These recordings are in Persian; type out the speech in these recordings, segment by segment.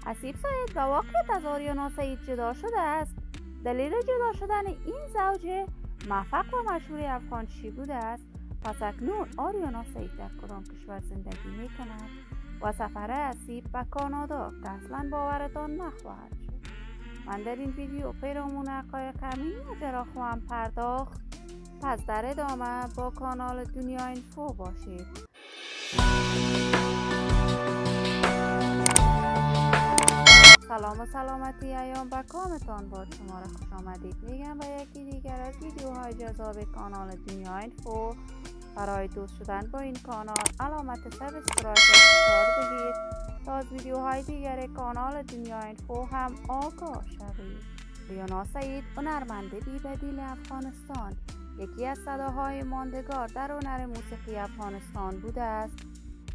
حسیب سعید با واقعیت از آریانا سعید جدا شده است. دلیل جدا شدن این زوج موفق و مشهور افغان چی بوده است؟ پس اکنون آریانا سعید در کدام کشور زندگی می کند و سفر حسیب به کانادا که اصلا باورتان نخواهد شد. من در این ویدیو پیرامون حقایق همین ماجرا خواهم پرداخت. پس در ادامه با کانال دنیا اینفو باشید. سلام و سلامتی ایام به کامتان باد. شما را خوش آمدید میگم به یکی دیگر از ویدیوهای جذاب کانال دنیا اینفو. برای دوست شدن با این کانال علامت سابسکرایب را فشار دهید تا از ویدیوهای دیگر کانال دنیا اینفو هم آگاه شوید. آریانا سعید هنرمند بی بدیل افغانستان، یکی از صداهای ماندگار در هنر موسیقی افغانستان بوده است.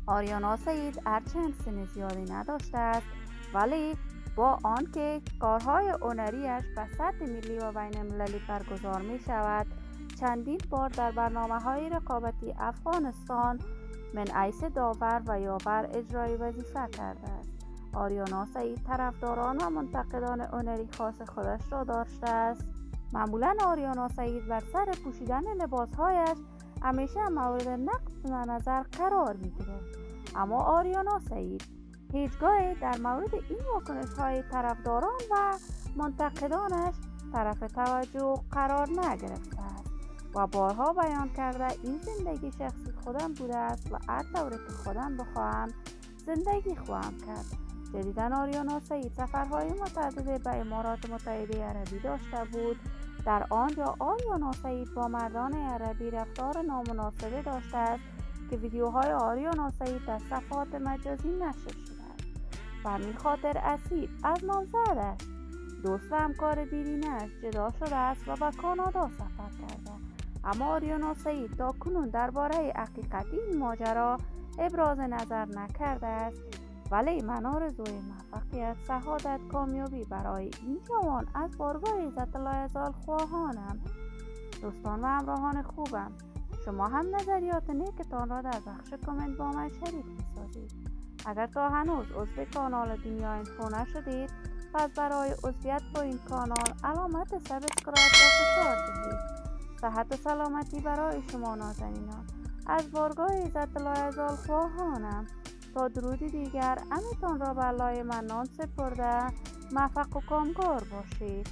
آریانا سعید هرچند سن زیادی نداشته است، ولی با آنکه کارهای هنریش به سطح ملی و بین المللی برگزار می شود، چندین بار در برنامه‌های رقابتی افغانستان من حیث داور و یاور اجرای وظیفه کرده است. آریانا سعید طرفداران و منتقدان هنری خاص خودش را داشته است. معمولا آریانا سعید بر سر پوشیدن لباسهایش همیشه مورد نقد و نظر قرار می‌گیرد، اما آریانا سعید هیچگاه در مورد این واکنش‌های طرفداران و منتقدانش طرف توجه قرار نگرفته است و بارها بیان کرده این زندگی شخصی خودم بوده است و هر طوری که خودم بخواهم زندگی خواهم کرد. جدیداً آریانا سعید سفرهای متعددی به امارات متحده عربی داشته بود. در آنجا آریانا سعید با مردان عربی رفتار نامناسبی داشته است که ویدیوهای آریانا سعید در صفحات مجازی نشر شده است. به همین خاطر حسیب از نامزدش، دوست و همکار دیرینه‌اش جدا شده است و به کانادا سفر کرده. اما آریانا سعید تا کنون درباره حقیقت این ماجرا ابراز نظر نکرده است، ولی من آرزوی موفقیت، سعادت، کامیابی برای این جوان از بارگاه عزت الله خواهانم. دوستان و همراهان خوبم، شما هم نظریات نیکتان را در بخش کامنت با من شریک می‌سازید. اگر تا هنوز عضو کانال دنیا اینفو نشدید، پس برای عضویت با این کانال علامت سابسکرایب را فشار دهید. صحت و سلامتی برای شما نازنینان. از بارگاه عزت الله خواهانم. تا درودی دیگر امیتان را به الله منان سپرده، موفق و کامگار باشید.